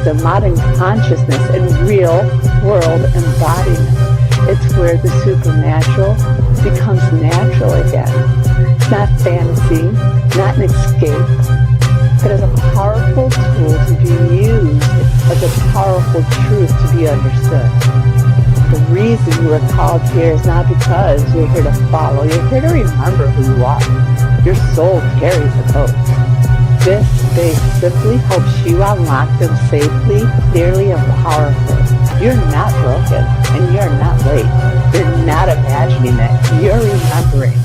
the modern consciousness and real world embodiment. It's where the supernatural becomes natural again. It's not fantasy, not an escape, but as a powerful tool to be used, as a powerful truth to be understood. The reason you are called here is not because you're here to follow. You're here to remember who you are. Your soul carries a code. This space simply helps you unlock them safely, clearly, and powerfully. You're not broken, and you're not late. You're not imagining it. You're remembering.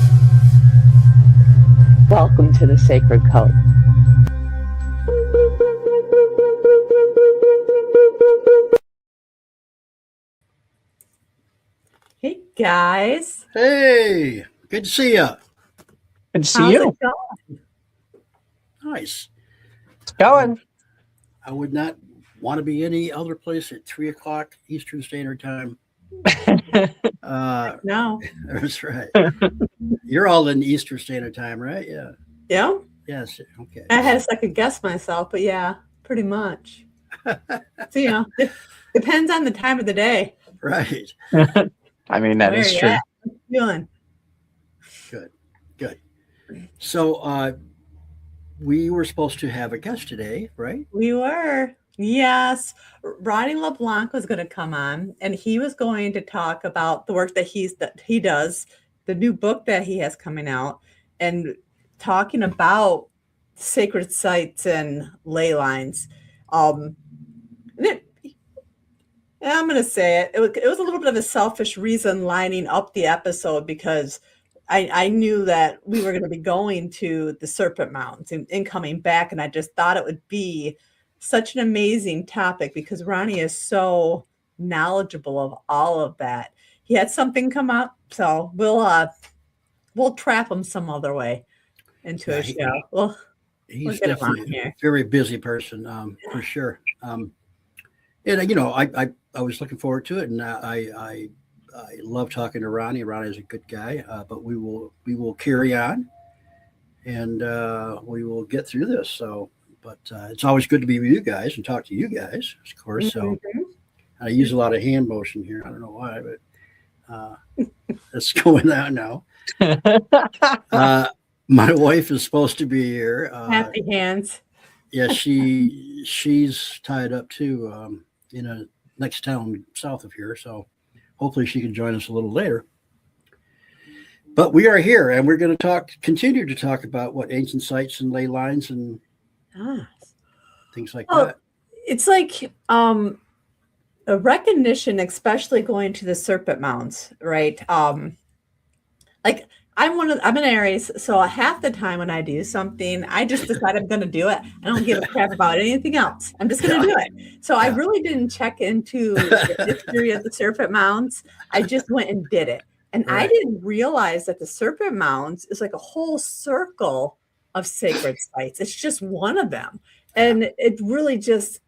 Welcome to the Sacred Code. Hey, guys. Hey, good to see you. Good to see you. It going? Nice. It's going. I would not want to be any other place at 3 o'clock Eastern Standard Time. No. That's right. You're all in Eastern Standard Time, right? Yeah. Yeah. Yes. Okay. I had a second guess myself, but yeah, pretty much. So, it depends on the time of the day. Right. I mean, that is true. What you feeling? Good. So we were supposed to have a guest today, right? We were. Yes. Ronn Leblanc was going to come on, and he was going to talk about the work that he does, the new book that he has coming out, and talking about sacred sites and ley lines. And I'm going to say it. It was a little bit of a selfish reason lining up the episode because I knew that we were going to be going to the Serpent Mountains and coming back, and I just thought it would be such an amazing topic because Ronnie is so knowledgeable of all of that. He had something come up, so we'll trap him some other way into a show. He's definitely a very busy person, for sure. And I was looking forward to it, and I love talking to Ronnie. Ronnie's a good guy, but we will carry on, and we will get through this. So, but it's always good to be with you guys and talk to you guys, of course. So, I use a lot of hand motion here. I don't know why, but it's going on now. My wife is supposed to be here. Happy hands. Yeah, she's tied up too. In a next town south of here, so hopefully she can join us a little later. But we are here, and we're going to continue to talk about what ancient sites and ley lines and things like that. It's like a recognition, especially going to the Serpent Mounds, right? Like I'm an Aries, so half the time when I do something, I just decide I'm going to do it. I don't give a crap about anything else. I'm just going to do it. So I really didn't check into the history of the Serpent Mounds. I just went and did it. And I didn't realize that the Serpent Mounds is like a whole circle of sacred sites. It's just one of them. And it really just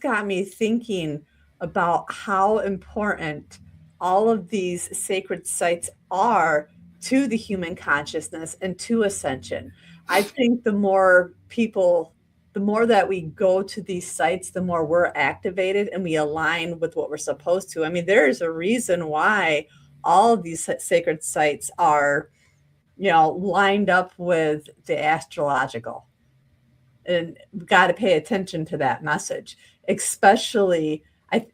got me thinking about how important all of these sacred sites are to the human consciousness and to ascension. I think the more that we go to these sites, the more we're activated and we align with what we're supposed to. I mean, there is a reason why all of these sacred sites are, lined up with the astrological. And we've got to pay attention to that message, especially, I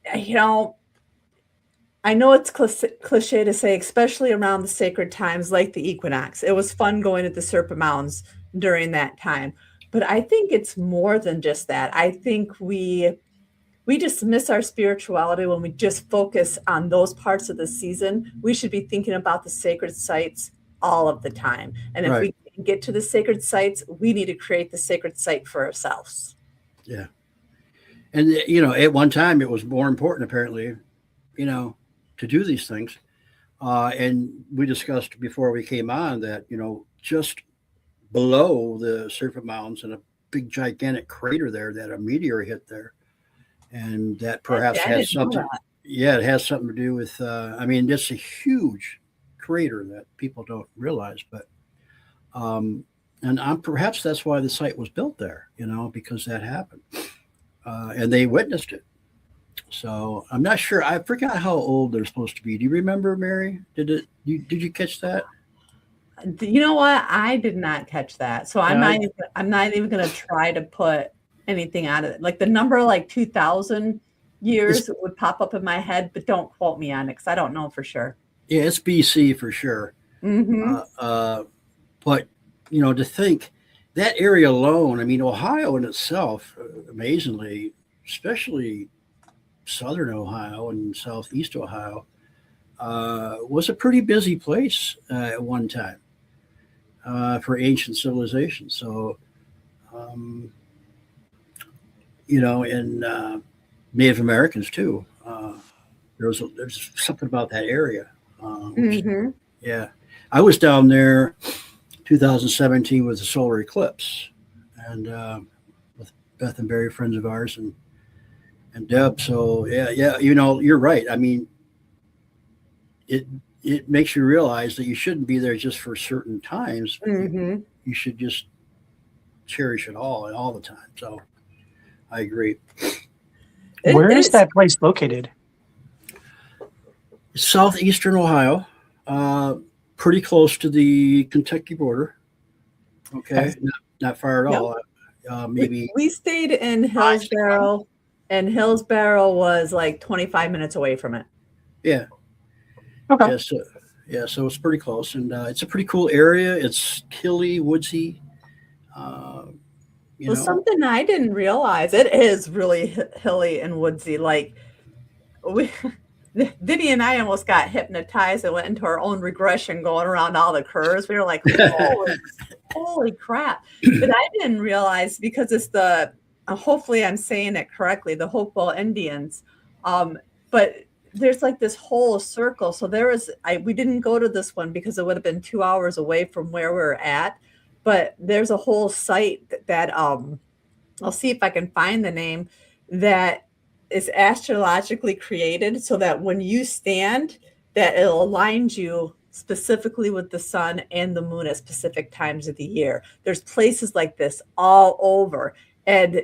know it's cliche to say, especially around the sacred times like the equinox. It was fun going to the Serpent Mounds during that time. But I think it's more than just that. I think we just miss our spirituality when we just focus on those parts of the season. We should be thinking about the sacred sites all of the time. And if we can get to the sacred sites, we need to create the sacred site for ourselves. Yeah. And, at one time it was more important, apparently, to do these things. And we discussed before we came on that, just below the Serpent Mounds and a big gigantic crater there that a meteor hit there. And that perhaps has something. Yeah, it has something to do with, it's a huge crater that people don't realize, but, and perhaps that's why the site was built there, because that happened. and they witnessed it. So I'm not sure. I forgot how old they're supposed to be. Do you remember, Mary? Did you catch that? You know what? I did not catch that. So I'm not even going to try to put anything out of it. Like the number like 2000 years would pop up in my head, but don't quote me on it because I don't know for sure. Yeah, it's BC for sure. But to think that area alone, I mean, Ohio in itself, amazingly, especially southern Ohio and southeast Ohio, was a pretty busy place at one time for ancient civilization. So, and Native Americans too. There's something about that area. Yeah, I was down there 2017 with the solar eclipse, and with Beth and Barry, friends of ours, and Deb. So yeah, you're right. I mean, it makes you realize that you shouldn't be there just for certain times. You should just cherish it all the time. So I agree. Where is that place located? Southeastern Ohio, pretty close to the Kentucky border. Okay, not far at all. Maybe we stayed in Hillsboro, and Hillsboro was like 25 minutes away from it. Okay. So it's pretty close, and it's a pretty cool area. It's hilly, woodsy. Something I didn't realize, it is really hilly and woodsy. Like Diddy and I almost got hypnotized and went into our own regression going around all the curves. We were like, holy crap. But I didn't realize because it's hopefully I'm saying it correctly, the Hopewell Indians. But there's like this whole circle. So we didn't go to this one because it would have been 2 hours away from where we were at. But there's a whole site that I'll see if I can find the name, that is astrologically created so that when you stand, that it aligns you specifically with the sun and the moon at specific times of the year. There's places like this all over. And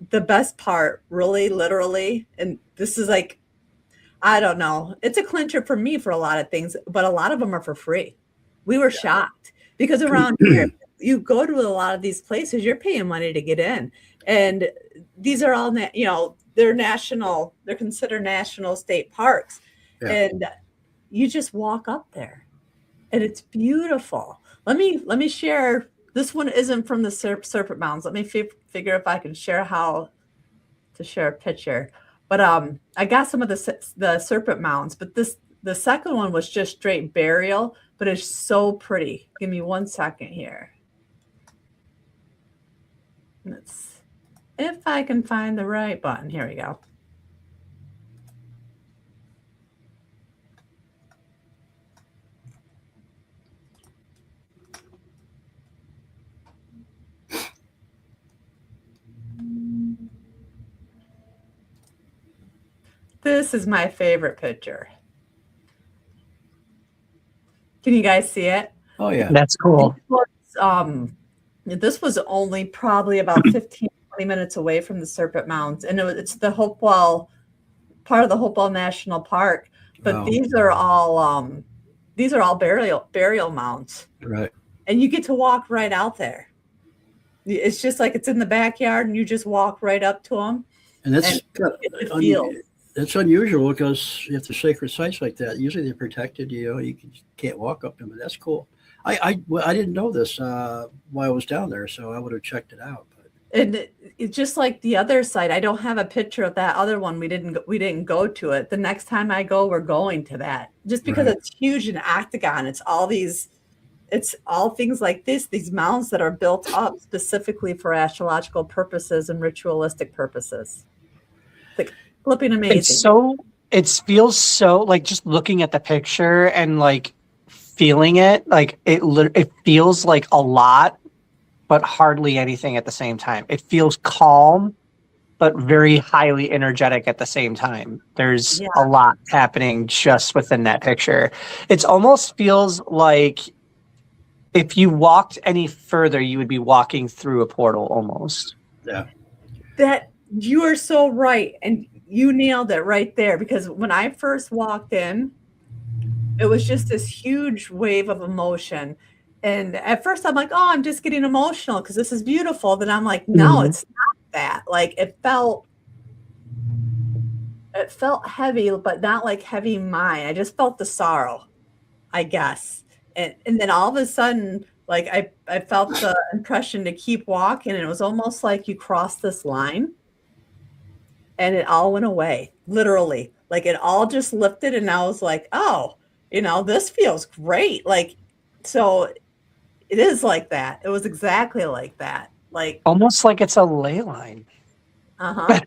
the best part, really, literally, and this is like, I don't know, it's a clincher for me for a lot of things, but a lot of them are for free. We were shocked because around here, you go to a lot of these places, you're paying money to get in. And these are all, they're considered national state parks. Yeah. And you just walk up there and it's beautiful. Let me share. This one isn't from the Serpent Mounds. Let me figure if I can share how to share a picture. But I got some of the Serpent Mounds, but the second one was just straight burial, but it's so pretty. Give me 1 second here. If I can find the right button. Here we go. This is my favorite picture. Can you guys see it? Oh, yeah. That's cool. This was only probably about 15, 20 minutes away from the Serpent Mounds. And it's the Hopewell, part of the Hopewell National Park. But these are all burial mounds. Right. And you get to walk right out there. It's just like it's in the backyard and you just walk right up to them. And that's unusual because if they're sacred sites like that, usually they're protected. You can't walk up to them. But that's cool. I didn't know this while I was down there, so I would have checked it out. But. And it's just like the other site. I don't have a picture of that other one. We didn't go to it. The next time I go, we're going to that. Just because It's huge and octagon. It's all things like this. These mounds that are built up specifically for astrological purposes and ritualistic purposes. Like flipping amazing. It feels so like just looking at the picture and like feeling it, like it feels like a lot, but hardly anything at the same time. It feels calm, but very highly energetic at the same time. There's a lot happening just within that picture. It almost feels like if you walked any further, you would be walking through a portal almost. Yeah. You are so right. And you nailed it right there, because when I first walked in, it was just this huge wave of emotion. And at first I'm like, oh, I'm just getting emotional because this is beautiful. Then I'm like, no, Mhm. it's not that. Like it felt heavy, but not like heavy mind. I just felt the sorrow, I guess. And then all of a sudden, like I felt the impression to keep walking, and it was almost like you crossed this line and it all went away, literally. Like it all just lifted, and I was like, oh, this feels great. Like, so it is like that. It was exactly like that. Like, Almost like it's a ley line. uh-huh.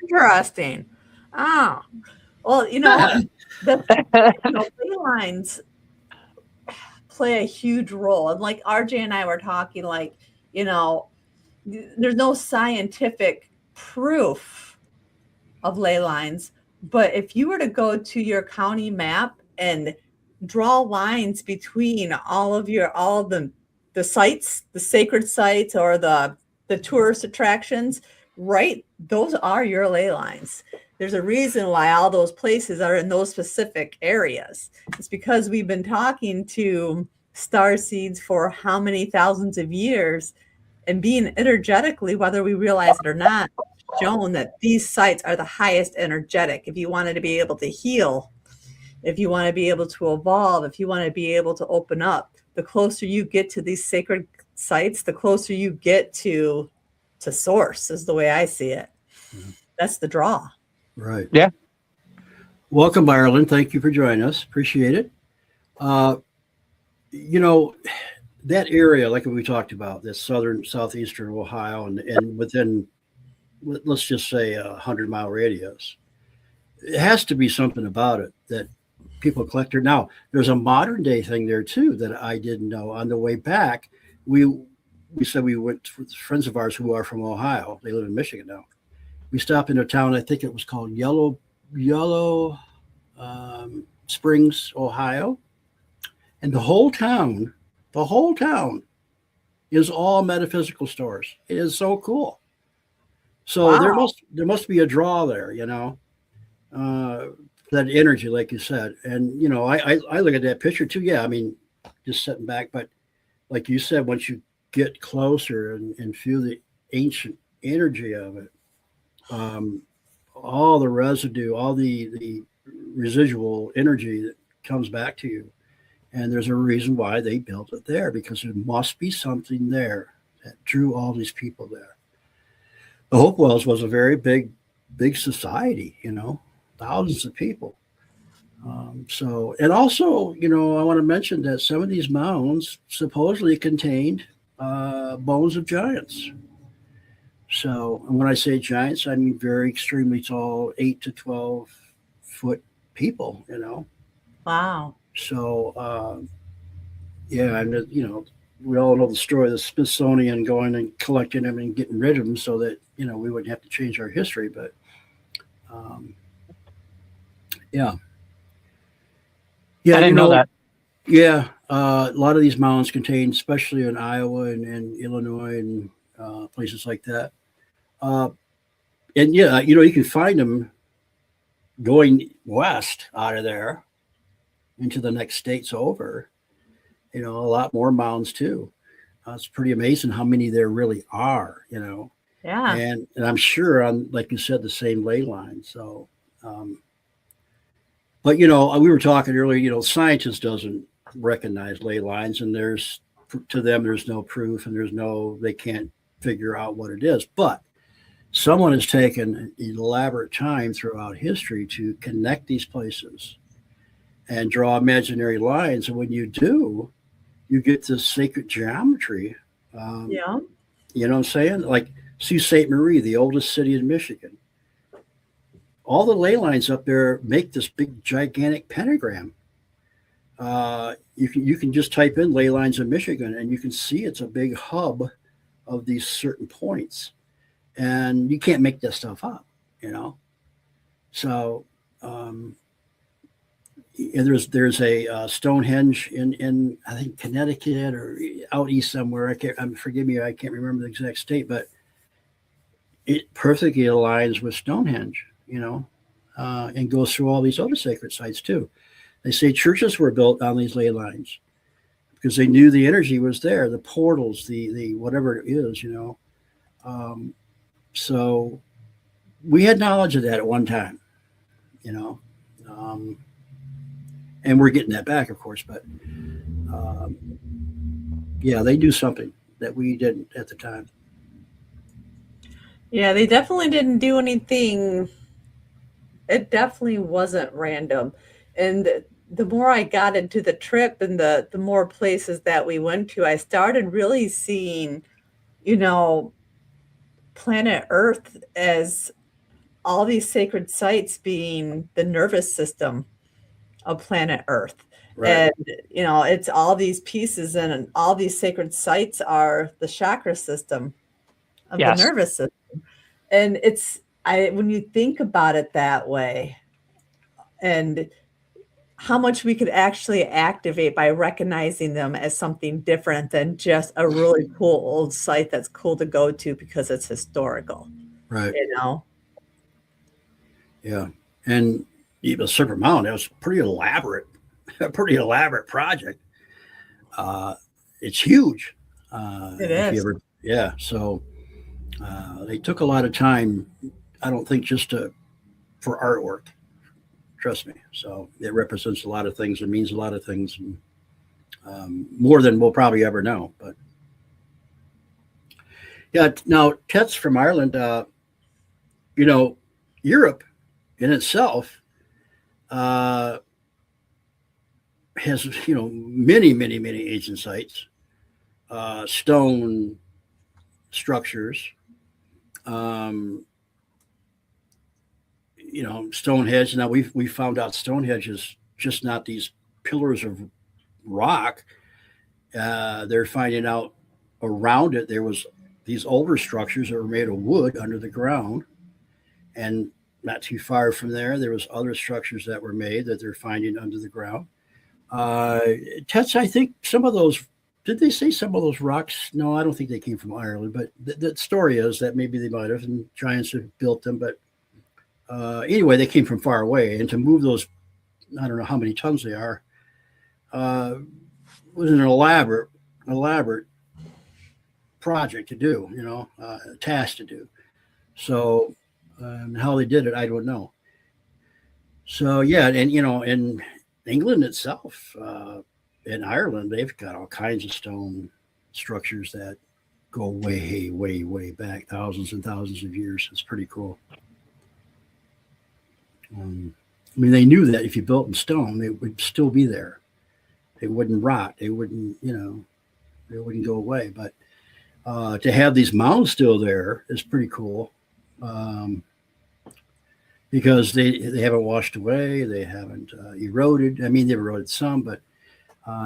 Interesting. Oh, well, the ley lines play a huge role. And like RJ and I were talking, like, there's no scientific proof of ley lines, but if you were to go to your county map and draw lines between all of the sites, the sacred sites, or the tourist attractions, right, those are your ley lines. There's a reason why all those places are in those specific areas. It's because we've been talking to star seeds for how many thousands of years, and being energetically, whether we realize it or not, shown that these sites are the highest energetic. If you wanted to be able to heal, if you want to be able to evolve, if you want to be able to open up, the closer you get to these sacred sites, the closer you get to source, is the way I see it. That's the draw. Right. Yeah. Welcome, Ireland. Thank you for joining us. Appreciate it. Uh, you know, that area, like we talked about, that southeastern Ohio, and within, let's just say, 100-mile radius, it has to be something about it that people collect there. Now, there's a modern day thing there too that I didn't know. On the way back, we we said we went with friends of ours who are from Ohio. They live in Michigan now. We stopped in a town. I think it was called Yellow Springs, Ohio, and the whole town is all metaphysical stores. It is so cool. So Wow. there must be a draw there, uh, that energy, like you said. And I look at that picture too. Yeah, I mean, just sitting back, but like you said, once you get closer and feel the ancient energy of it, um, all the residue, all the residual energy that comes back to you. And there's a reason why they built it there, because there must be something there that drew all these people there. The Hopewells was a very big society, thousands of people. And also, I want to mention that some of these mounds supposedly contained bones of giants. So, and when I say giants, I mean very extremely tall, 8 to 12 foot people. Wow. So, yeah, and we all know the story of the Smithsonian going and collecting them and getting rid of them so that we wouldn't have to change our history. But um, yeah, I yeah, didn't know that. yeah, a lot of these mounds contain, especially in Iowa and Illinois and places like that. Uh, and yeah, you can find them going west out of there into the next states over. A lot more mounds too. It's pretty amazing how many there really are. Yeah. And I'm sure on, like you said, the same ley line. So, um, but we were talking earlier. Scientists doesn't recognize ley lines, and to them there's no proof, and they can't figure out what it is. But someone has taken an elaborate time throughout history to connect these places and draw imaginary lines, and when you do, you get this sacred geometry. Um, Yeah. you know what I'm saying? Like Sault Ste. Marie, the oldest city in Michigan. All the ley lines up there make this big, gigantic pentagram. You can just type in ley lines in Michigan, and you can see it's a big hub of these certain points, and you can't make that stuff up. So, um, and there's a Stonehenge in I think Connecticut or out east somewhere. I can't. Forgive me, I can't remember the exact state, but it perfectly aligns with Stonehenge, and goes through all these other sacred sites too. They say churches were built on these ley lines because they knew the energy was there, the portals, the whatever it is, So we had knowledge of that at one time, you know, um, and we're getting that back, of course. But um, yeah, they do something that we didn't at the time. Yeah, they definitely didn't do anything. It definitely wasn't random. And the more I got into the trip and the more places that we went to, I started really seeing, you know, planet Earth as all these sacred sites being the nervous system of planet Earth. Right. And, it's all these pieces, and all these sacred sites are the chakra system of the Yes. nervous system. And when you think about it that way, and how much we could actually activate by recognizing them as something different than just a really cool old site that's cool to go to because it's historical, Right. you know? Yeah. And even Serpent Mountain, it was pretty elaborate, a pretty elaborate project. Uh, it's huge. It If you is. ever, yeah. So they took a lot of time. I don't think just for artwork. Trust me. So it represents a lot of things. It means a lot of things, and, more than we'll probably ever know. But yeah. Now, Tet's from Ireland. You know, Europe in itself uh, has many, many, many ancient sites, stone structures. Um, Stonehenge. Now we found out Stonehenge is just not these pillars of rock. They're finding out around it there was these older structures that were made of wood under the ground, and not too far from there was other structures that were made that they're finding under the ground. Uh, Tets, I think some of those. Did they say some of those rocks? No, I don't think they came from Ireland. But the story is that maybe they might have, and giants have built them. But anyway, they came from far away, and to move those, I don't know how many tons they are, uh, was an elaborate project to do. Task to do. So how they did it, I don't know. So yeah, and in England itself, in Ireland, they've got all kinds of stone structures that go way, way, way back, thousands and thousands of years. It's pretty cool. I mean, they knew that if you built in stone, they would still be there. They wouldn't rot. They wouldn't, they wouldn't go away. But to have these mounds still there is pretty cool, because they haven't washed away. They haven't eroded. I mean, they've eroded some, but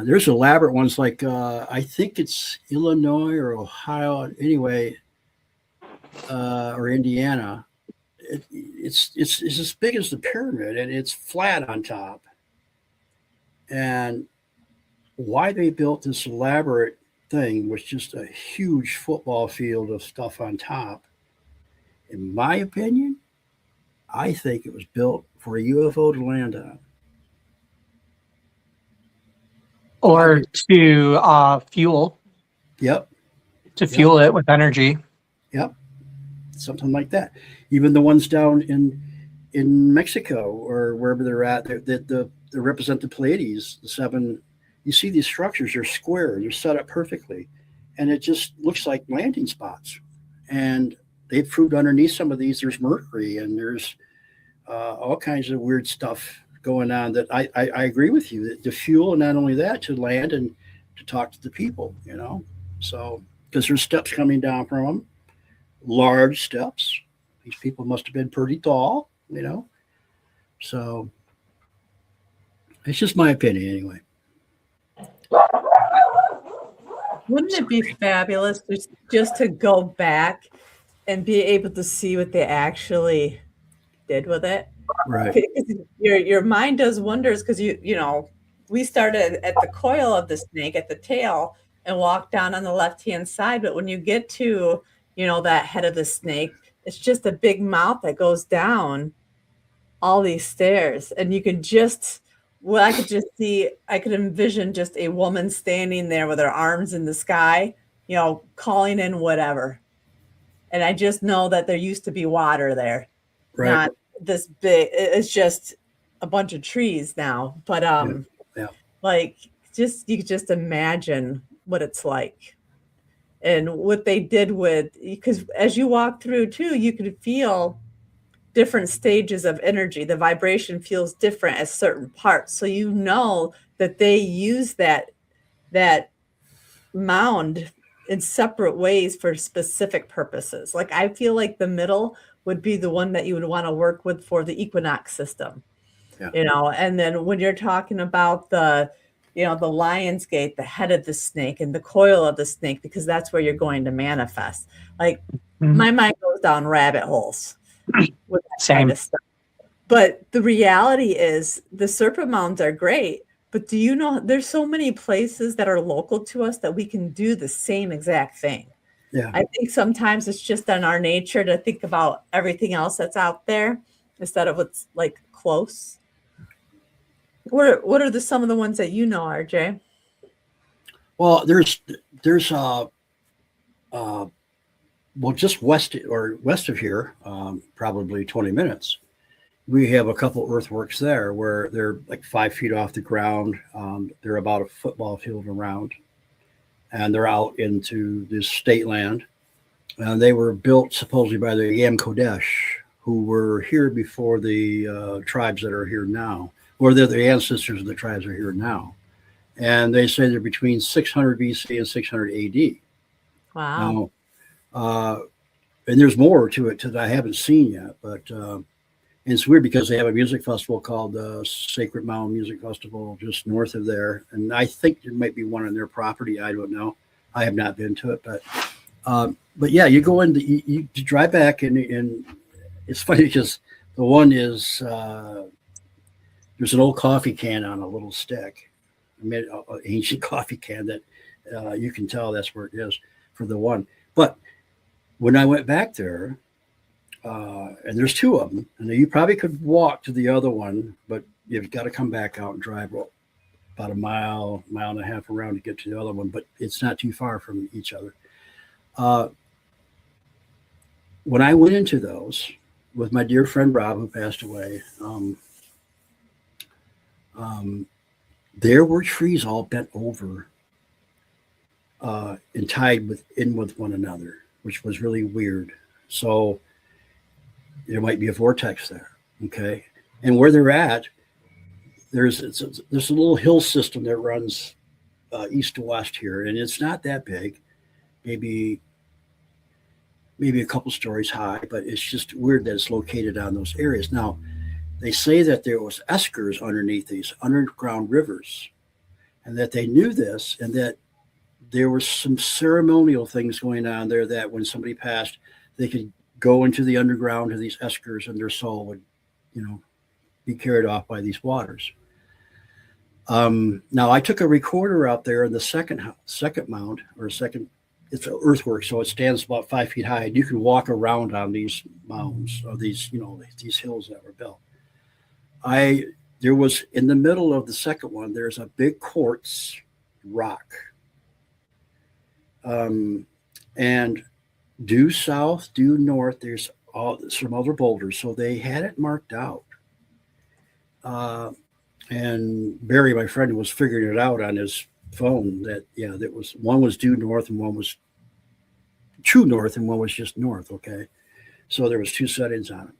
there's elaborate ones like I think it's Illinois or Ohio, anyway, or Indiana. It's as big as the pyramid, and it's flat on top. And why they built this elaborate thing was just a huge football field of stuff on top. In my opinion, I think it was built for a UFO to land on. Or to fuel, Yep. to fuel it with energy. Yep. Something like that. Even the ones down in Mexico or wherever they're at, that represent the Pleiades, the seven. You see these structures are square, they're set up perfectly, and it just looks like landing spots. And they've proved underneath some of these there's mercury, and there's all kinds of weird stuff going on that I agree with you, that the fuel, and not only that, to land and to talk to the people, so because there's steps coming down from them, large steps. These people must have been pretty tall, so it's just my opinion anyway. Wouldn't it be fabulous just to go back and be able to see what they actually did with it? Right. Because your mind does wonders, because we started at the coil of the snake at the tail and walked down on the left hand side, but when you get to that head of the snake, it's just a big mouth that goes down all these stairs, and you can just, well, I could envision just a woman standing there with her arms in the sky, calling in whatever. And I just know that there used to be water there, Right. not this big. It's just a bunch of trees now, but Yeah. like, just, you could just imagine what it's like and what they did with, because as you walk through too, you could feel different stages of energy. The vibration feels different at certain parts. So that they use that mound in separate ways for specific purposes. Like, I feel like the middle would be the one that you would want to work with for the equinox system. Yeah. And then when you're talking about the lion's gate, the head of the snake and the coil of the snake, because that's where you're going to manifest. Like, my mind goes down rabbit holes with that Same. kind of stuff. But the reality is the serpent mounds are great. But do you know there's so many places that are local to us that we can do the same exact thing? Yeah. I think sometimes it's just in our nature to think about everything else that's out there instead of what's like close. What are some of the ones that RJ? Well, there's well, just west of here, probably 20 minutes, we have a couple earthworks there where they're like 5 feet off the ground. They're about a football field around, and they're out into this state land. And they were built supposedly by the Yam Kodesh, who were here before the tribes that are here now, or they're the ancestors of the tribes that are here now. And they say they're between 600 BC and 600 AD. Wow. Now, and there's more to it that I haven't seen yet, but and it's weird because they have a music festival called the Sacred Mountain Music Festival just north of there, and I think there might be one on their property. I don't know. I have not been to it, but yeah, you go in, you drive back, and it's funny because the one is there's an old coffee can on a little stick, an ancient coffee can that you can tell that's where it is for the one. But when I went back there, and there's 2 of them, and you probably could walk to the other one, but you've got to come back out and drive about a mile and a half around to get to the other one, but it's not too far from each other. When I went into those with my dear friend Rob, who passed away, there were trees all bent over and tied with one another, which was really weird. So there might be a vortex there. Okay. And where they're at, there's a little hill system that runs east to west here, and it's not that big, maybe a couple stories high, but it's just weird that it's located on those areas. Now, they say that there was eskers underneath these underground rivers, and that they knew this, and that there were some ceremonial things going on there, that when somebody passed, they could go into the underground to these eskers, and their soul would, be carried off by these waters. Now, I took a recorder out there in the second mound, it's an earthwork, so it stands about 5 feet high, and you can walk around on these mounds, or these hills that were built. There was, in the middle of the second one, there's a big quartz rock. And due south, due north, there's some other boulders. So they had it marked out. And Barry, my friend, was figuring it out on his phone that, that was, one was due north and one was true north and one was just north. Okay. So there was 2 settings on it.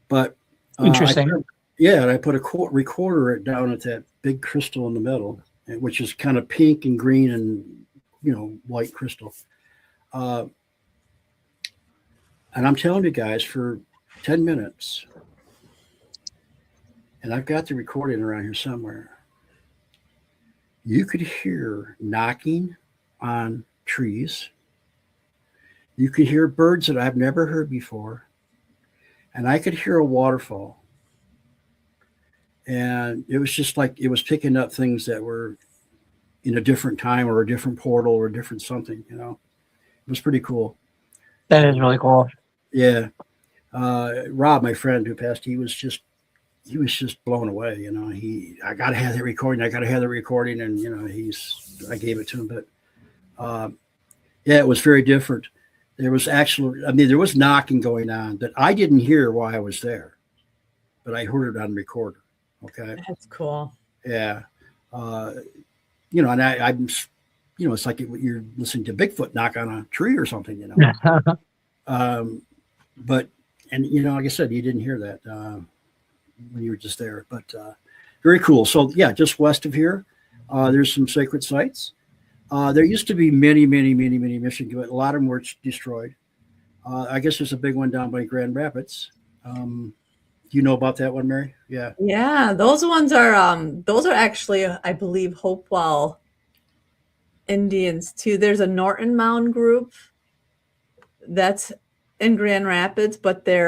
But interesting. And I put a recorder down at that big crystal in the middle, which is kind of pink and green and, white crystal. And I'm telling you guys, for 10 minutes, and I've got the recording around here somewhere, you could hear knocking on trees. You could hear birds that I've never heard before. And I could hear a waterfall. And it was just like it was picking up things that were in a different time or a different portal or a different something, It was pretty cool. That is really cool. Yeah. Rob, my friend who passed, he was just blown away. You know, I got to have that recording. I got to have the recording. And, you know, I gave it to him. But yeah, it was very different. There was there was knocking going on that I didn't hear while I was there, but I heard it on recorder. Okay. That's cool. Yeah. You know, and I'm, you know, it's like you're listening to Bigfoot knock on a tree or something, you know. But, and, you know, like I said, you didn't hear that when you were just there, but very cool. So, yeah, just west of here, there's some sacred sites. There used to be many Michigan, but a lot of them were destroyed. I guess there's a big one down by Grand Rapids. Do you know about that one, Mary? Yeah. Yeah, those are actually, I believe, Hopewell Indians too. There's a Norton Mound group that's in Grand Rapids, but there's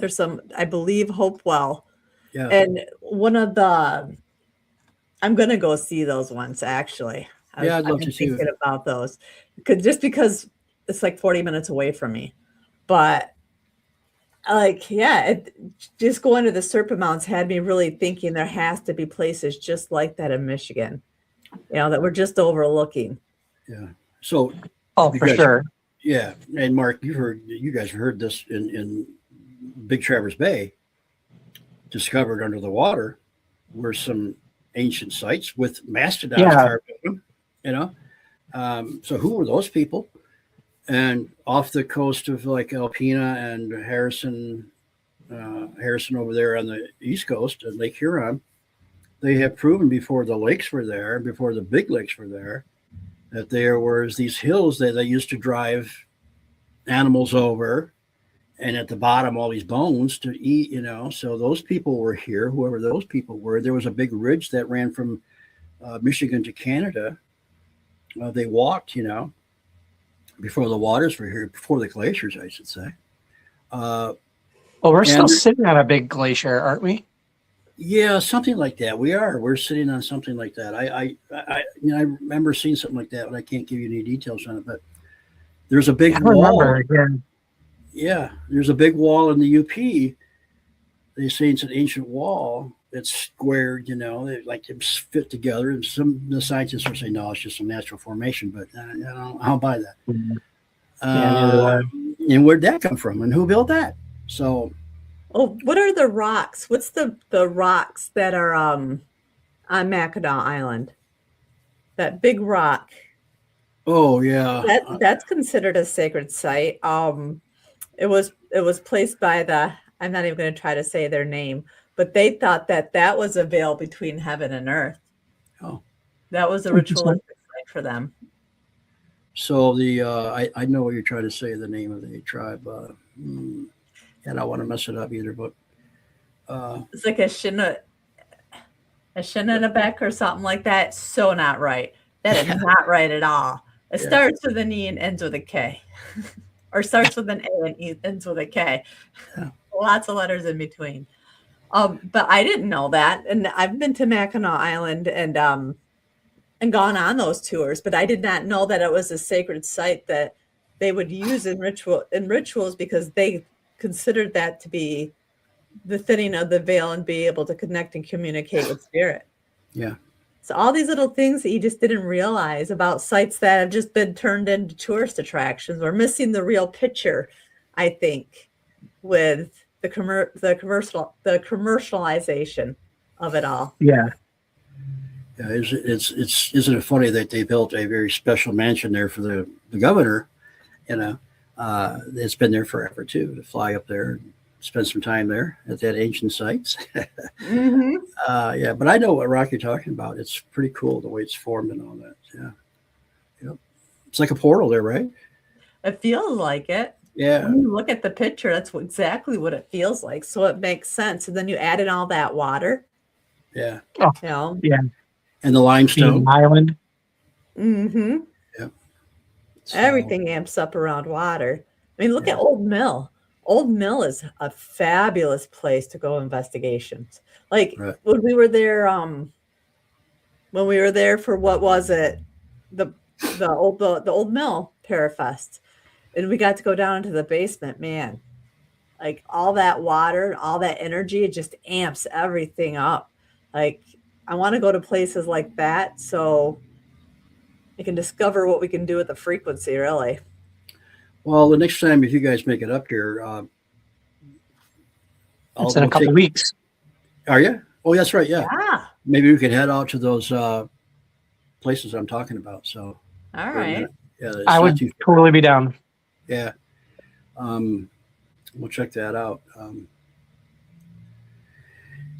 some, I believe, Hopewell. Yeah. And I'm gonna go see those ones actually. I'd love to see thinking about those because it's like 40 minutes away from me. But like, yeah, just going to the Serpent Mounds had me really thinking there has to be places just like that in Michigan, you know, that we're just overlooking. Yeah. So, for sure. Yeah. And Mark, you guys have heard this in Big Traverse Bay, discovered under the water were some ancient sites with mastodons carved in them, you know. So who were those people? And off the coast of like Alpena and Harrison over there on the East Coast and Lake Huron, they have proven before the lakes were there, before the big lakes were there, that there was these hills that they used to drive animals over, and at the bottom all these bones to eat, you know. So those people were here, whoever those people were. There was a big ridge that ran from Michigan to Canada. They walked, you know, before the waters were here, before the glaciers, I should say. Well, we're still sitting on a big glacier, aren't we? Yeah, something like that. We're sitting on something like that. I you know, I remember seeing something like that, but I can't give you any details on it. But there's a big wall. Yeah, there's a big wall in the UP. They say it's an ancient wall that's squared, you know, it's fit together. And some of the scientists are saying, no, it's just a natural formation, but I don't buy that. Mm-hmm. And where'd that come from? And who built that? So, what are the rocks? What's the rocks that are on Mackinac Island? That big rock. Oh yeah, that's considered a sacred site. It was placed by I'm not even going to try to say their name, but they thought that was a veil between heaven and earth. Oh, that was a ritualistic site for them. So I know what you're trying to say. The name of the tribe, and I don't want to mess it up either, but it's like a Shinnebeck or something like that. So not right. That is not right at all. It starts with an E and ends with a K. Or starts with an A and ends with a K. Yeah. Lots of letters in between. But I didn't know that. And I've been to Mackinac Island and gone on those tours, but I did not know that it was a sacred site that they would use in rituals because they considered that to be the thinning of the veil and be able to connect and communicate with spirit. Yeah. So all these little things that you just didn't realize about sites that have just been turned into tourist attractions. We're missing the real picture, I think, with the commercialization of it all. Yeah. Yeah, isn't it funny that they built a very special mansion there for the governor? You know, it's been there forever too, to fly up there and spend some time there at that ancient sites. Mm-hmm. Yeah, but I know what rock you're talking about. It's pretty cool the way it's formed and all that. Yeah. Yep. It's like a portal there, right? It feels like it. Yeah. When you look at the picture, that's exactly what it feels like. So it makes sense. And then you add in all that water. Yeah. You know? Yeah. And the limestone. Island. Mm-hmm. Yep. So, everything amps up around water. I mean, look at Old Mill. Old Mill is a fabulous place to go investigations. Like when we were there for what was it? The Old Mill Parafest. and we got to go down into the basement, man. Like all that water, all that energy, it just amps everything up. Like I want to go to places like that so we can discover what we can do with the frequency, really. Well, the next time if you guys make it up here, It's in a couple weeks. Are you? Oh, that's right. Yeah. Yeah. Maybe we could head out to those places I'm talking about. So, All for a right. minute. Yeah, it's I not would too totally be down. Yeah. We'll check that out.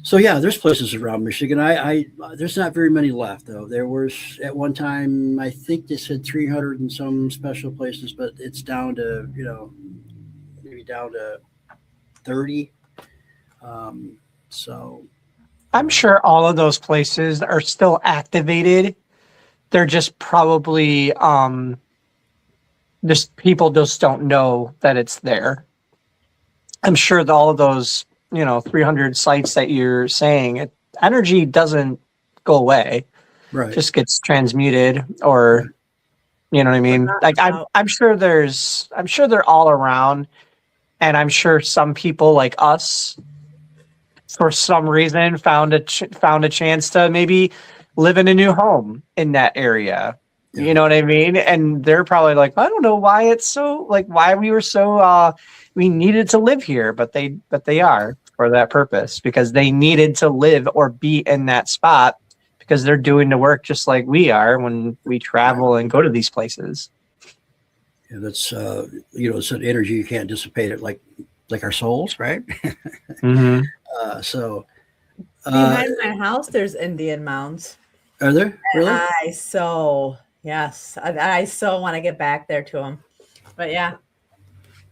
So yeah, there's places around Michigan. I there's not very many left though. There was at one time, I think they said 300 and some special places, but it's down to, maybe down to 30. So I'm sure all of those places are still activated. They're just probably just people just don't know that it's there. I'm sure that all of those, 300 sites that you're saying, energy doesn't go away. right. Just gets transmuted, or you know what I mean? not Like out. I'm sure they're all around, and I'm sure some people like us, for some reason, found a chance to maybe live in a new home in that area. Yeah. You know what I mean? And they're probably like, I don't know why it's so, like, why we were so we needed to live here, but they are for that purpose, because they needed to live or be in that spot, because they're doing the work just like we are when we travel and go to these places. Yeah, that's it's an energy you can't dissipate it like our souls, right? Mm-hmm. So Behind my house, there's Indian mounds. are there really? I so want to get back there to them. But yeah.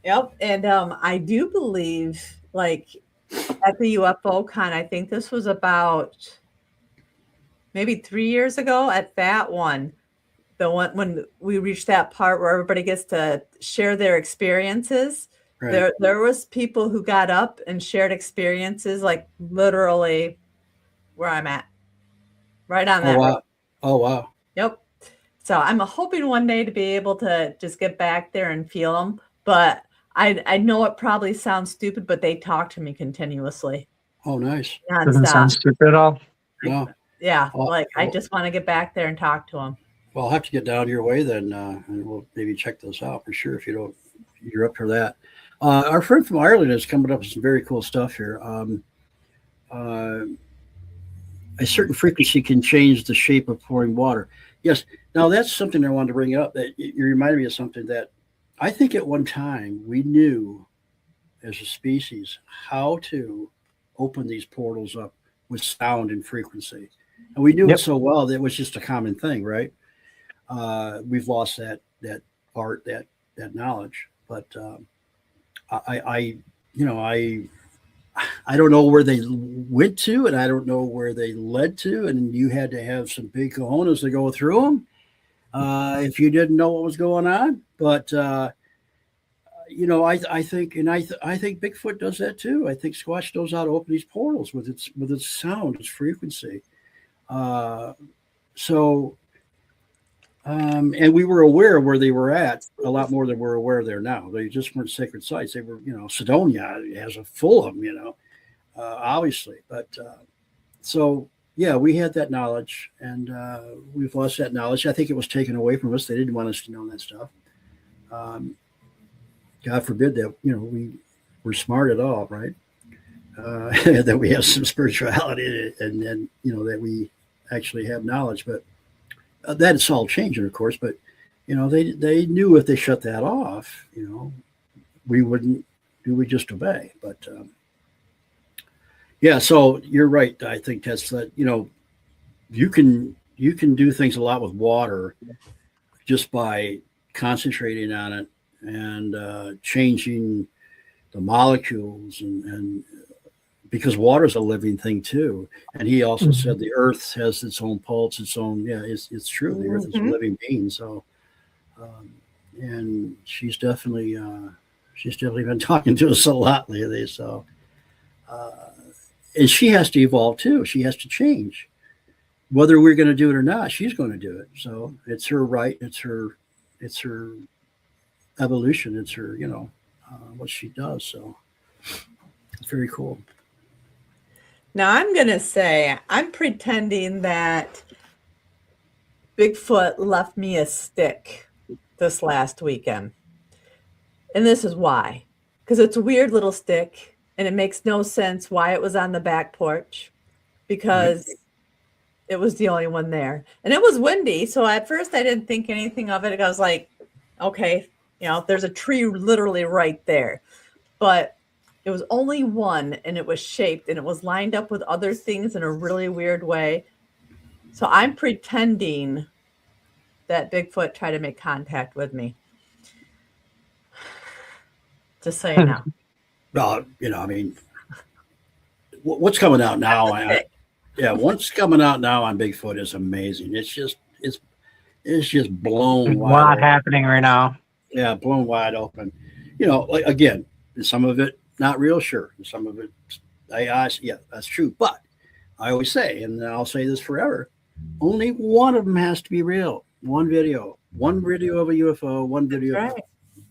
Yep. And I do believe, like, at the UFO con, I think this was about maybe 3 years ago at that one. The one when we reached that part where everybody gets to share their experiences. Right. There was people who got up and shared experiences, like literally where I'm at. Right on that. Wow. Oh wow. Yep. So I'm hoping one day to be able to just get back there and feel them. But I know it probably sounds stupid, but they talk to me continuously. Oh nice. Doesn't sound Nonstop. stupid at all. No. Yeah. Oh, Like I oh. just want to get back there and talk to them. Well, I'll have to get down your way then, and we'll maybe check those out for sure if you're up for that. Our friend from Ireland is coming up with some very cool stuff here. A certain frequency can change the shape of pouring water. Yes. Now that's something I wanted to bring up. That you reminded me of something that I think at one time we knew as a species how to open these portals up with sound and frequency, and we knew Yep. it so well that it was just a common thing, right? We've lost that art, that knowledge, but I don't know where they went to, and I don't know where they led to, and you had to have some big cojones to go through them if you didn't know what was going on. But I think Bigfoot does that too. I think Squatch knows how to open these portals with its sound, its frequency. And we were aware of where they were at a lot more than we're aware they're now. They just weren't sacred sites. They were, Sidonia has a full of them, obviously. But so, yeah, we had that knowledge, and we've lost that knowledge. I think it was taken away from us. They didn't want us to know that stuff. God forbid that, we were smart at all, right? That we have some spirituality and that we actually have knowledge. But that's all changing, of course, but they knew if they shut that off, we would just obey. But yeah, so you're right. I think that's that. You can do things a lot with water just by concentrating on it and changing the molecules and because water is a living thing too. And he also said the earth has its own pulse, its own, it's true. The earth is a living being. So, and she's definitely been talking to us a lot lately. So, and she has to evolve too. She has to change. Whether we're going to do it or not, she's going to do it. So it's her right. It's her evolution. It's her, what she does. So it's very cool. Now I'm going to say I'm pretending that Bigfoot left me a stick this last weekend. And this is why. Because it's a weird little stick and it makes no sense why it was on the back porch, because it was the only one there. And it was windy. So at first I didn't think anything of it. I was like, okay, there's a tree literally right there. But it was only one, and it was shaped, and it was lined up with other things in a really weird way. So I'm pretending that Bigfoot tried to make contact with me. Just so you know. Well, what's coming out now? What's coming out now on Bigfoot is amazing. It's just blown There's a wide lot open. happening right now. Yeah, blown wide open. Like, again, some of it not real, sure. Some of it AI, yeah, that's true. But I always say, and I'll say this forever, only one of them has to be real. One video of a UFO, one video. Right.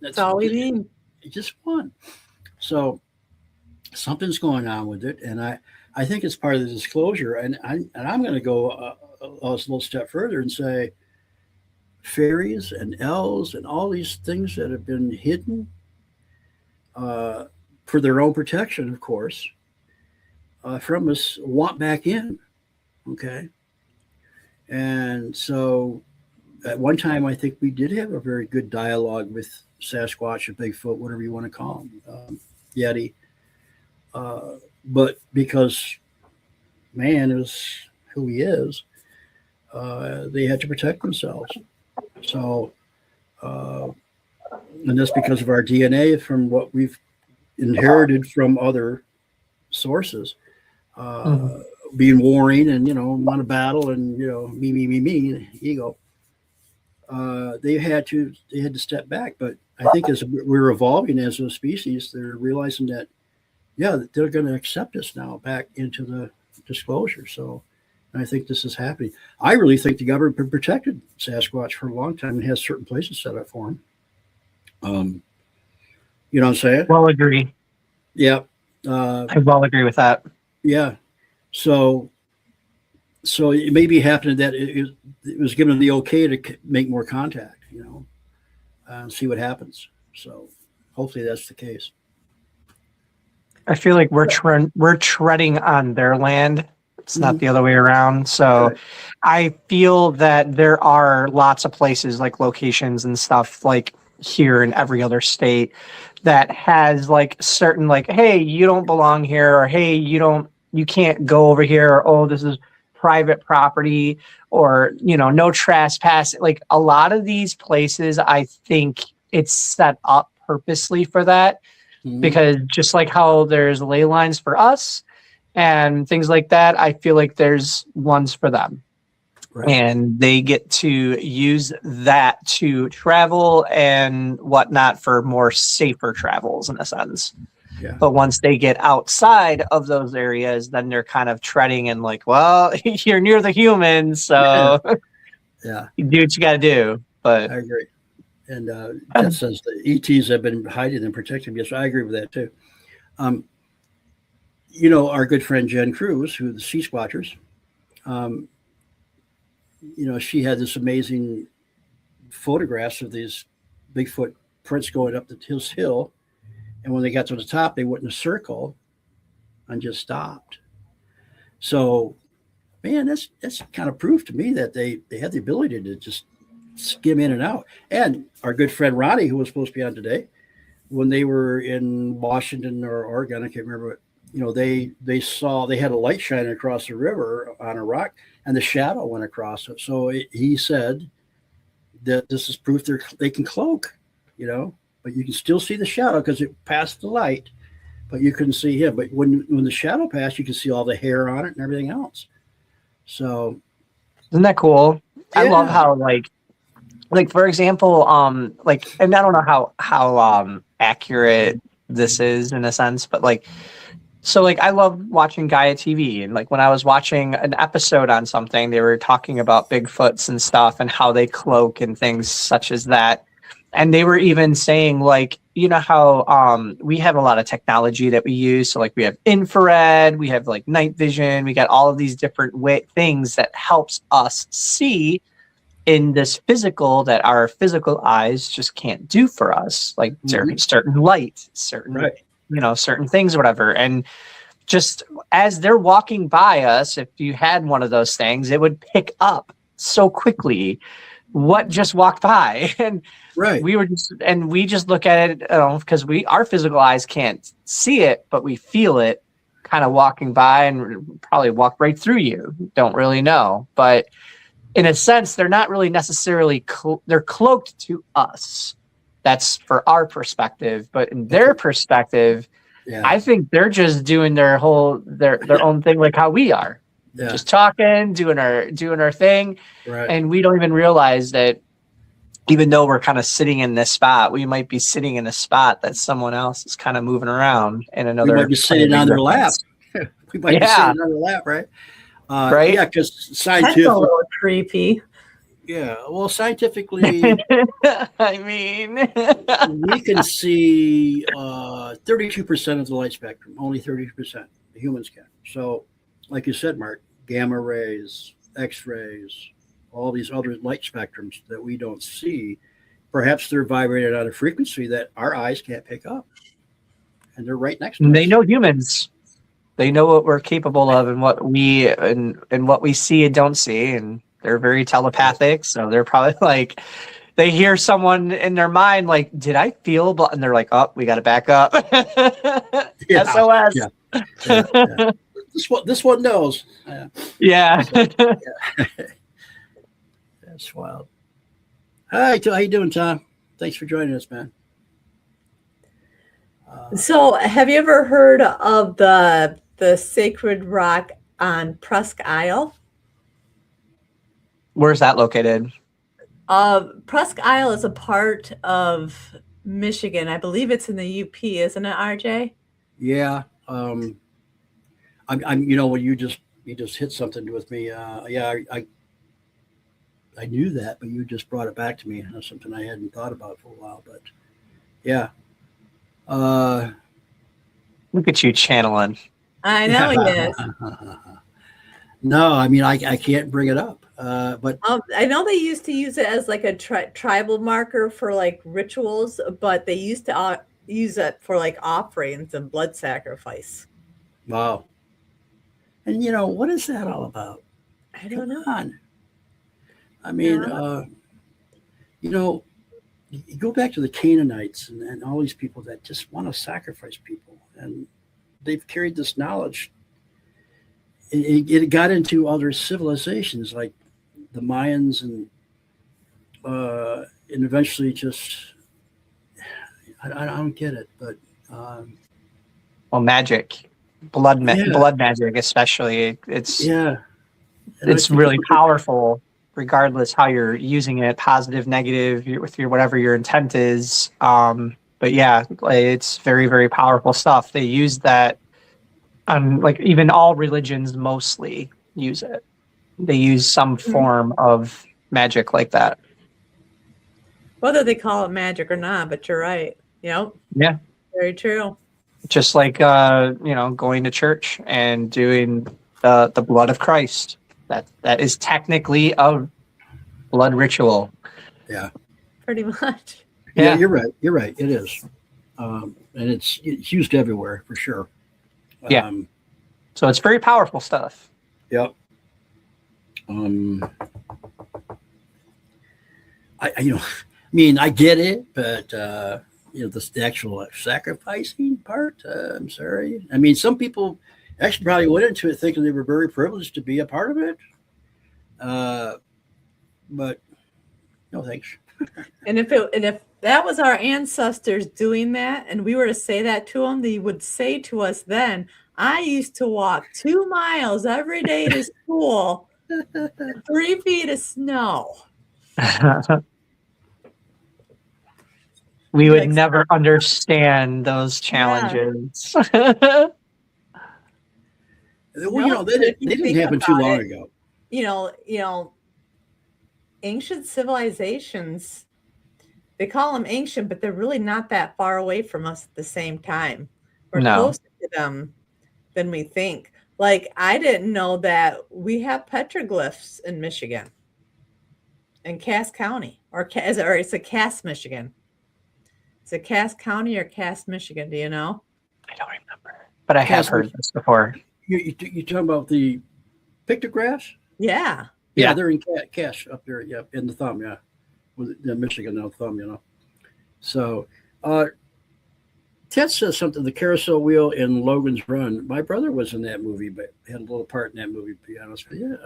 That's all we need. Just one. So something's going on with it, and I think it's part of the disclosure. And I'm going to go a little step further and say, fairies and elves and all these things that have been hidden for their own protection, of course, from us, want back in. Okay. And so at one time, I think we did have a very good dialogue with Sasquatch or Bigfoot, whatever you want to call them, Yeti. But because man is who he is, they had to protect themselves. So, and that's because of our DNA from what we've inherited from other sources, being warring and, want to battle and, me, ego. They had to step back. But I think as we're evolving as a species, they're realizing that, they're going to accept us now back into the disclosure. So, and I think this is happening. I really think the government protected Sasquatch for a long time and has certain places set up for him. You know what I'm saying? Well, agree. Yeah. I well agree with that. Yeah. So it may be happening that it was given the okay to make more contact, and see what happens. So hopefully that's the case. I feel like we're treading on their land. It's not the other way around. So Right. I feel that there are lots of places, like locations and stuff like here in every other state, that has like certain, like, hey, you don't belong here, or hey, you can't go over here, or oh, this is private property, or no trespass. Like a lot of these places, I think it's set up purposely for that, because just like how there's ley lines for us and things like that, I feel like there's ones for them. Right. And they get to use that to travel and whatnot for more safer travels in a sense. Yeah. But once they get outside of those areas, then they're kind of treading in like, well, you're near the humans, so Yeah. you do what you got to do. But I agree. And that says the ETs have been hiding and protecting me. So I agree with that too. Our good friend Jen Cruz, who the Sea Squatchers, she had this amazing photographs of these Bigfoot prints going up this hill. And when they got to the top, they went in a circle and just stopped. So, man, that's kind of proof to me that they had the ability to just skim in and out. And our good friend Ronnie, who was supposed to be on today, when they were in Washington or Oregon, I can't remember, they saw they had a light shining across the river on a rock, and the shadow went across it. So he said that this is proof they can cloak, but you can still see the shadow because it passed the light, but you couldn't see him. But when the shadow passed, you could see all the hair on it and everything else. So isn't that cool? Yeah. I love how like for example, and I don't know how accurate this is in a sense, but I love watching Gaia TV, and when I was watching an episode on something, they were talking about Bigfoots and stuff and how they cloak and things such as that. And they were even saying, like, you know how we have a lot of technology that we use. So like we have infrared, we have like night vision, we got all of these different things that helps us see in this physical that our physical eyes just can't do for us, like certain light, certain certain things, whatever. And just as they're walking by us, if you had one of those things, it would pick up so quickly what just walked by. And we just look at it because our physical eyes can't see it, but we feel it kind of walking by and probably walk right through you. Don't really know, but in a sense, they're not really necessarily they're cloaked to us. That's for our perspective, but in their perspective, I think they're just doing their own thing, like how we are, just talking, doing our thing, and we don't even realize that. Even though we're kind of sitting in this spot, we might be sitting in a spot that someone else is kind of moving around in another. We might be sitting on their lap. We might be sitting on their lap, right? Right? Yeah, because scientific. That's a little creepy. Yeah, well, scientifically, I mean, we can see 32% of the light spectrum. Only 32%. The humans can. So, like you said, Mark, gamma rays, X-rays, all these other light spectrums that we don't see, perhaps they're vibrated at a frequency that our eyes can't pick up, and they're right next to us. They know humans. They know what we're capable of and what we see and don't see, and they're very telepathic. So they're probably like, they hear someone in their mind like, "Did I feel?" And they're like, "Oh, we got to back up." SOS. Yeah. This one knows. Yeah. That's wild. Hi, how you doing, Tom? Thanks for joining us, man. So, have you ever heard of the sacred rock on Presque Isle? Where's that located? Presque Isle is a part of Michigan. I believe it's in the UP, isn't it, RJ? Yeah. I'm. You know, when you just hit something with me. I knew that, but you just brought it back to me. That's something I hadn't thought about for a while. But yeah. Look at you channeling. I know he is. No, I mean I can't bring it up. But I know they used to use it as like a tribal marker for like rituals, but they used to use it for like offerings and blood sacrifice. Wow. And you know, what is that all about? I don't know. I mean, you know, you go back to the Canaanites and all these people that just want to sacrifice people, and they've carried this knowledge. It got into other civilizations like the Mayans and eventually just I don't get it, but well, magic, blood magic, especially it's really powerful. Regardless how you're using it, positive, negative, with your whatever your intent is. But yeah, it's very, very powerful stuff. They use that on like even all religions mostly use it. They use some form of magic like that. Whether they call it magic or not, but you're right. Yep. Yeah. Very true. Just like going to church and doing the blood of Christ. That is technically a blood ritual. Yeah. Pretty much. Yeah, you're right. You're right. It is. And it's used everywhere for sure. Yeah. So it's very powerful stuff. Yep. I get it, but the actual sacrificing part, I'm sorry. I mean, some people actually probably went into it thinking they were very privileged to be a part of it. But no thanks. And if that was our ancestors doing that and we were to say that to them, they would say to us then, I used to walk 2 miles every day to school, 3 feet of snow. We would never understand those challenges. Well, they didn't happen too long ago. Ancient civilizations, they call them ancient, but they're really not that far away from us at the same time. We're No. closer to them than we think. Like, I didn't know that we have petroglyphs in Michigan, in Cass County, or it's a Cass, Michigan. Is it Cass County or Cass, Michigan? Do you know? I don't remember, but I have heard this before. You talking about the pictographs? Yeah. Yeah, they're in Cash up there. Yeah, in the thumb. Yeah, with the Michigan thumb. You know. So, Ted says something. The carousel wheel in Logan's Run. My brother was in that movie, but had a little part in that movie. To be honest with you,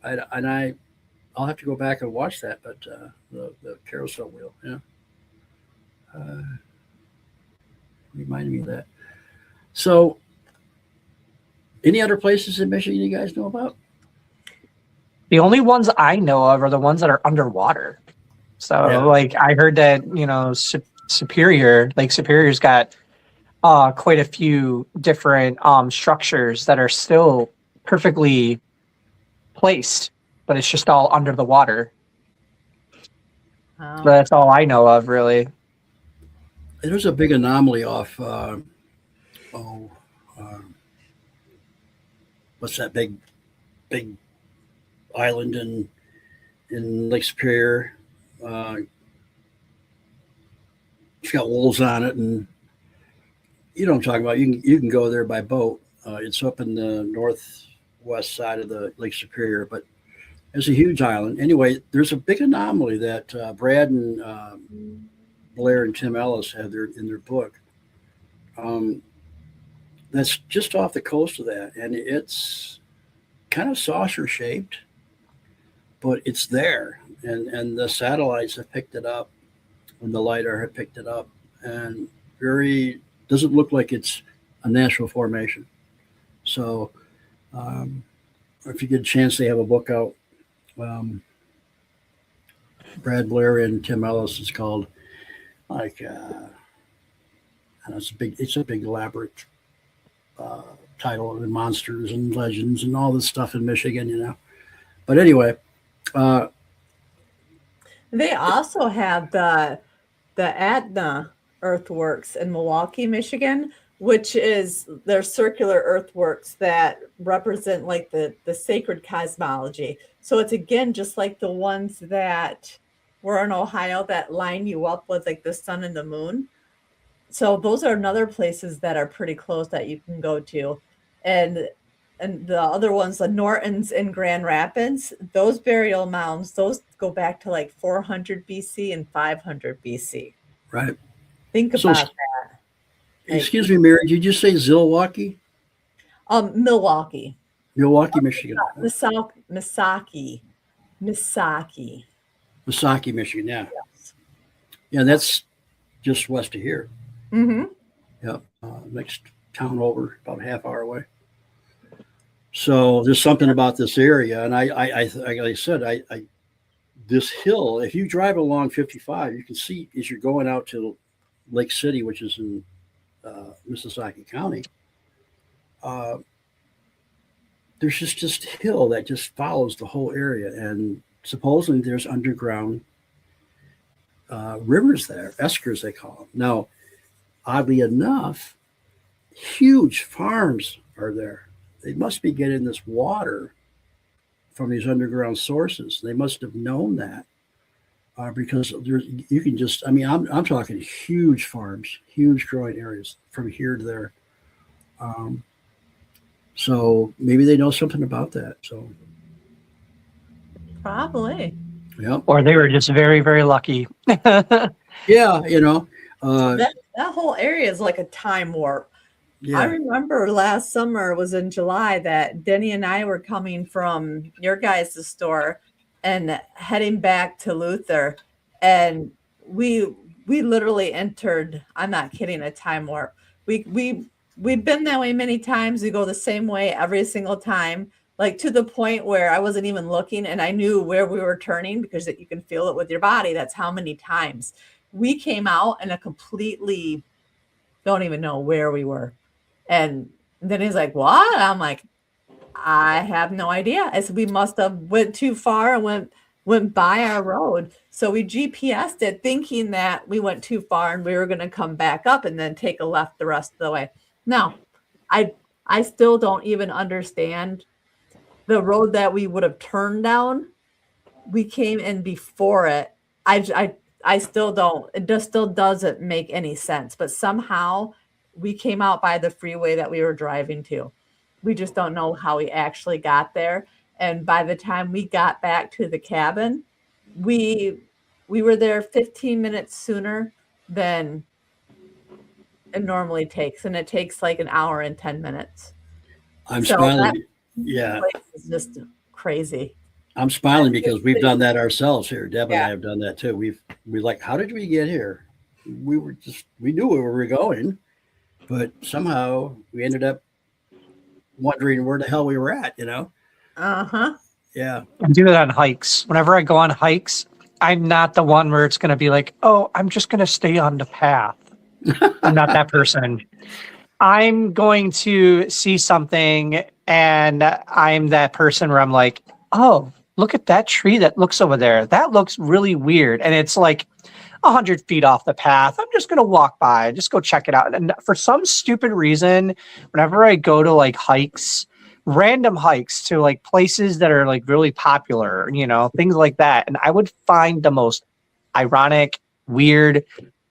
I'll have to go back and watch that. But the carousel wheel, yeah, reminded me of that. So, any other places in Michigan you guys know about? The only ones I know of are the ones that are underwater. So, Yeah. like, I heard that, Lake Superior's got quite a few different structures that are still perfectly placed, but it's just all under the water. Oh. So that's all I know of, really. There's a big anomaly off. What's that big island in Lake Superior? It's got wolves on it, and you know what I'm talking about. You can go there by boat. It's up in the northwest side of the Lake Superior, but it's a huge island. Anyway, there's a big anomaly that Brad and Blair and Tim Ellis had in their book. That's just off the coast of that, and it's kind of saucer shaped, but it's there, and the satellites have picked it up, and the LiDAR have picked it up, and doesn't look like it's a natural formation. So, if you get a chance, they have a book out. Brad Blair and Tim Ellis. It's called it's a big elaborate title and monsters and legends and all this stuff in Michigan, you know. But anyway, They also have the Atna earthworks in Milwaukee, Michigan, which is their circular earthworks that represent like the sacred cosmology. So it's again just like the ones that were in Ohio that line you up with like the sun and the moon. So those are another places that are pretty close that you can go to. And the other ones, the Nortons in Grand Rapids, those burial mounds, those go back to like 400 BC and 500 BC. right. Think So, about that. Excuse me, Mary, did you say Zilwaukee? Milwaukee. Milwaukee, Michigan. Misaki, Misaki, Michigan, yeah. Yes. Yeah, that's just west of here. Mm-hmm. Yep. Next town over, about a half hour away. So there's something about this area, and I like I said, this hill. If you drive along 55, you can see as you're going out to Lake City, which is in Mississauga County. There's just this hill that just follows the whole area, and supposedly there's underground rivers there, eskers they call them. Now, oddly enough, huge farms are there. They must be getting this water from these underground sources. They must have known that because you can just, I mean, I'm talking huge farms, huge growing areas from here to there. So maybe they know something about that. So Probably. yeah, Or they were just very, very lucky. yeah, you know, That whole area is like a time warp. yeah, I remember last summer, it was in July, that Denny and I were coming from your guys' store and heading back to Luther. And we literally entered, I'm not kidding, a time warp. We've been that way many times. We go the same way every single time, like to the point where I wasn't even looking and I knew where we were turning because you can feel it with your body. That's how many times. We came out in a completely, don't even know where we were. And then he's like, what? I'm like, I have no idea. I said, we must have went too far and went went by our road. So we GPSed it thinking that we went too far and we were going to come back up and then take a left the rest of the way. No, I still don't even understand the road that we would have turned down. We came in before it. I still don't. It just still doesn't make any sense. But somehow we came out by the freeway that we were driving to. We just don't know how we actually got there. And by the time we got back to the cabin, we were there 15 minutes sooner than it normally takes, and it takes like an hour and 10 minutes. I'm So smiling. Yeah, place is just crazy. I'm smiling because we've done that ourselves here. Deb and Yeah. I have done that too. We're like, how did we get here? We knew where we were going, but somehow we ended up wondering where the hell we were at, you know? Uh-huh. Yeah. I do that on hikes. Whenever I go on hikes, I'm not the one where it's going to be like, oh, I'm just going to stay on the path. I'm not that person. I'm going to see something and I'm that person where I'm like, oh, look at that tree that looks over there. That looks really weird. And it's like 100 feet off the path. I'm just going to walk by, just go check it out. And for some stupid reason, whenever I go to like hikes, random hikes to like places that are like really popular, you know, things like that. And I would find the most ironic, weird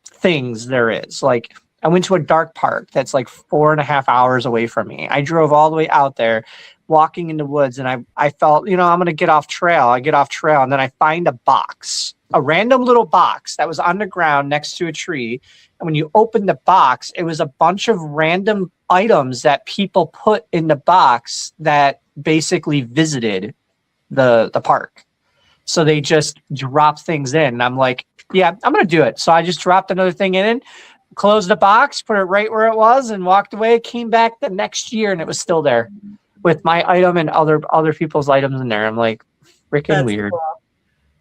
things there is. Like I went to a dark park that's like 4.5 hours away from me. I drove all the way out there walking in the woods and I felt, you know, I'm going to get off trail. I get off trail and then I find a box, a random little box that was on the ground next to a tree. And when you open the box, it was a bunch of random items that people put in the box that basically visited the park. So they just dropped things in. And I'm like, yeah, I'm going to do it. So I just dropped another thing in, closed the box, put it right where it was and walked away, came back the next year and it was still there with my item and other people's items in there. I'm like, freaking That's weird. cool.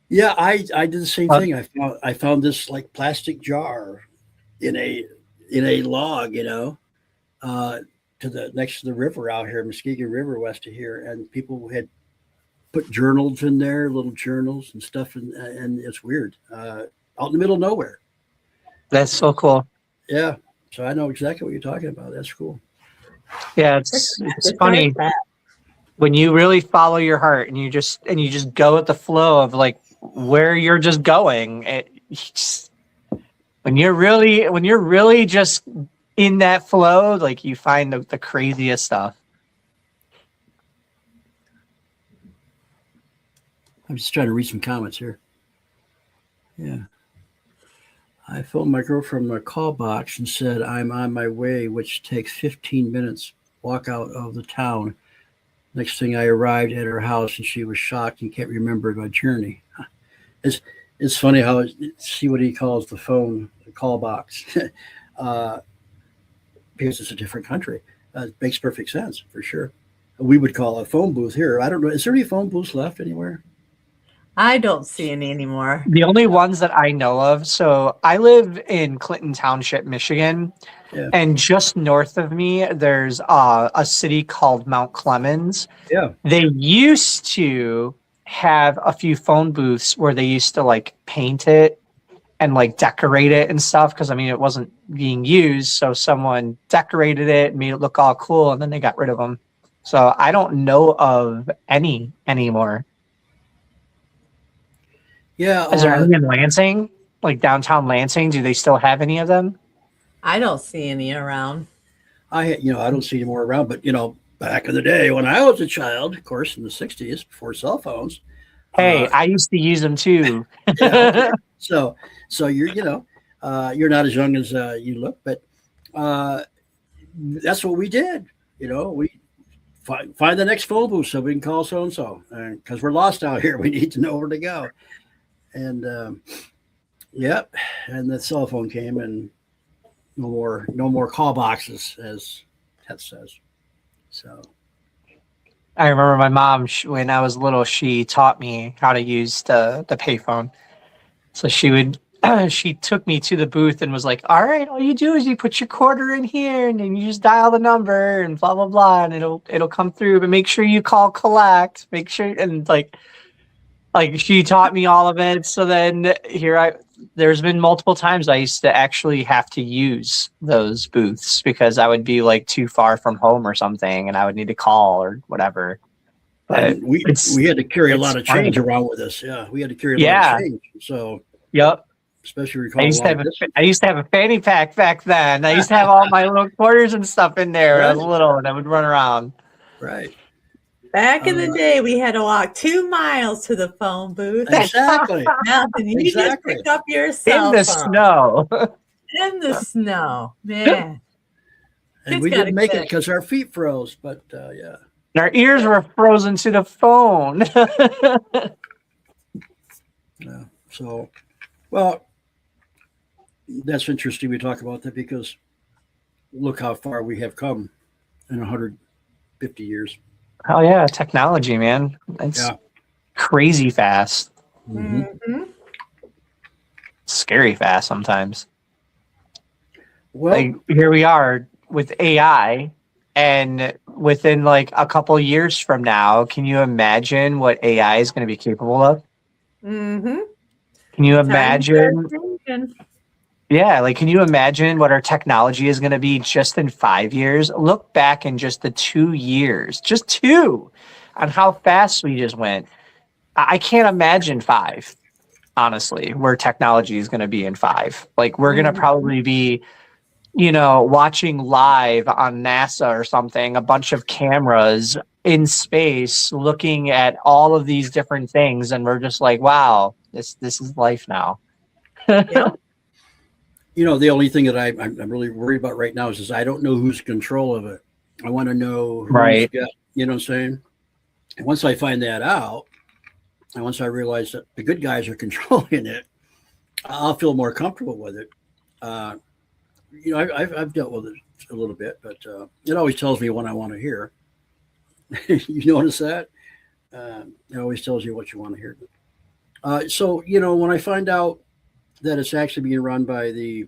Yeah, I did the same thing. I found this like plastic jar in a log, you know, to the next to the river out here, Muskegon River, west of here, and people had put journals in there, little journals and stuff, and it's weird, out in the middle of nowhere. That's so cool. Yeah, so I know exactly what you're talking about. That's cool. Yeah, it's funny when you really follow your heart and you just go with the flow of like where you're just going. When you're really just in that flow, like you find the craziest stuff. I'm just trying to read some comments here. Yeah. I phoned my girl from a call box and said, I'm on my way, which takes 15 minutes, walk out of the town. Next thing I arrived at her house and she was shocked and can't remember my journey. It's funny how, see what he calls the phone, the call box, because it's a different country. It makes perfect sense, for sure. We would call a phone booth here. I don't know. Is there any phone booths left anywhere? I don't see any anymore. The only ones that I know of. So I live in Clinton Township, Michigan, Yeah. and just north of me, there's a city called Mount Clemens. Yeah. They used to have a few phone booths where they used to like paint it and like decorate it and stuff. Cause I mean, it wasn't being used. So someone decorated it, made it look all cool, and then they got rid of them. So I don't know of any anymore. Yeah. Is there any in Lansing? Like downtown Lansing? Do they still have any of them? I don't see any around. I don't see any more around, but back in the day when I was a child, of course, in the 60s, before cell phones. Hey, I used to use them too. Yeah, okay. So you're not as young as you look, but that's what we did. We find the next phone booth so we can call so and so, because we're lost out here. We need to know where to go. And and the cell phone came, and no more call boxes, as Ted says. So I remember my mom, when I was little, she taught me how to use the payphone. So she took me to the booth and was like, all right, all you do is you put your quarter in here and then you just dial the number and blah, blah, blah. And it'll come through, but make sure you call collect, make sure. And like, Like she taught me all of it. So then there's been multiple times I used to actually have to use those booths because I would be like too far from home or something and I would need to call or whatever. But And we had to carry a lot of change around with us. Yeah, we had to carry a lot of change. So yep. Especially recall I used to have a fanny pack back then. I used to have all my little quarters and stuff in there when I was little and I would run around. Right. Back in the day, we had to walk 2 miles to the phone booth. Exactly. Nothing. You just pick up your cell in the phone. snow. In the snow, man. And we didn't make it because our feet froze, but yeah. And our ears were frozen to the phone. Yeah. So, well, that's interesting we talk about that because look how far we have come in 150 years. Oh yeah, technology, man. It's crazy fast. Mm-hmm. Scary fast sometimes. Well, like, here we are with AI, and within like a couple years from now, can you imagine what AI is going to be capable of? Mm-hmm. Can you imagine? Yeah, like, can you imagine what our technology is going to be just in 5 years? Look back in just the 2 years, just 2, on how fast we just went. I can't imagine 5, honestly, where technology is going to be in 5. Like, we're going to probably be, watching live on NASA or something, a bunch of cameras in space looking at all of these different things. And we're just like, wow, this is life now. Yep. The only thing that I'm really worried about right now is I don't know who's in control of it. I want to know who's got, you know what I'm saying? And once I find that out, and once I realize that the good guys are controlling it, I'll feel more comfortable with it. I've dealt with it a little bit, but it always tells me what I want to hear. You notice that? It always tells you what you want to hear. So, when I find out that it's actually being run by the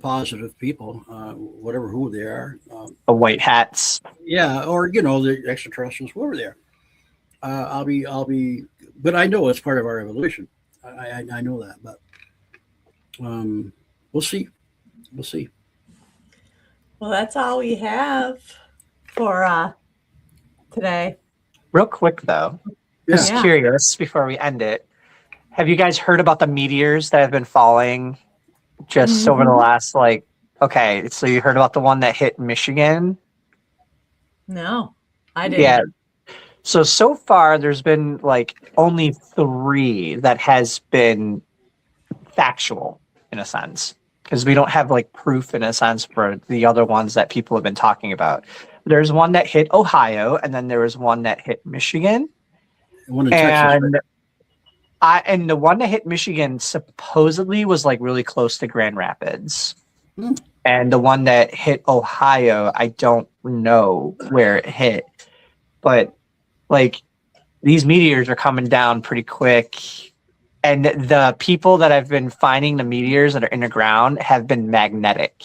positive people, whatever who they are, the white hats, or the extraterrestrials, whoever they are. I'll be, but I know it's part of our evolution. I know that, but we'll see. Well, that's all we have for today. Real quick though, just curious before we end it. Have you guys heard about the meteors that have been falling just over the last, okay, so you heard about the one that hit Michigan? No, I didn't. Yeah. So far, there's been, only 3 that has been factual, in a sense, because we don't have, proof, in a sense, for the other ones that people have been talking about. There's one that hit Ohio, and then there was one that hit Michigan. One in Texas, right? And the one that hit Michigan supposedly was really close to Grand Rapids. And the one that hit Ohio, I don't know where it hit. But these meteors are coming down pretty quick. And the people that have been finding the meteors that are in the ground have been magnetic.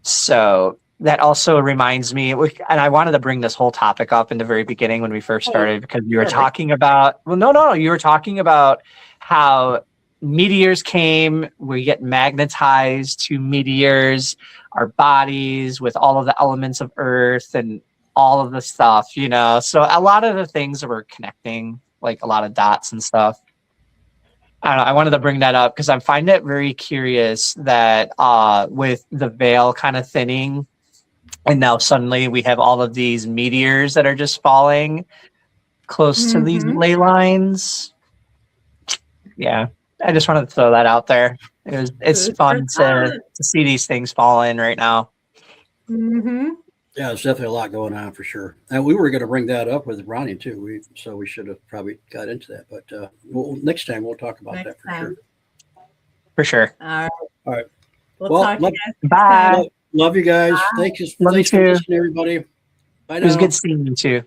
So that also reminds me, and I wanted to bring this whole topic up in the very beginning when we first started, because you were talking about, you were talking about how meteors came, we get magnetized to meteors, our bodies with all of the elements of Earth and all of the stuff, so a lot of the things that we're connecting, a lot of dots and stuff. I don't know, I wanted to bring that up because I find it very curious that with the veil kind of thinning, and now suddenly we have all of these meteors that are just falling close to these ley lines. Yeah, I just wanted to throw that out there. It's fun to see these things fall in right now. Mm-hmm. Yeah, there's definitely a lot going on for sure. And we were going to bring that up with Ronnie too. So we should have probably got into that. But next time we'll talk about that for sure. For sure. All right. Well, talk to you guys. Bye. Love you guys. Bye. Thanks Love for listening, everybody. Bye now. It was good seeing you too.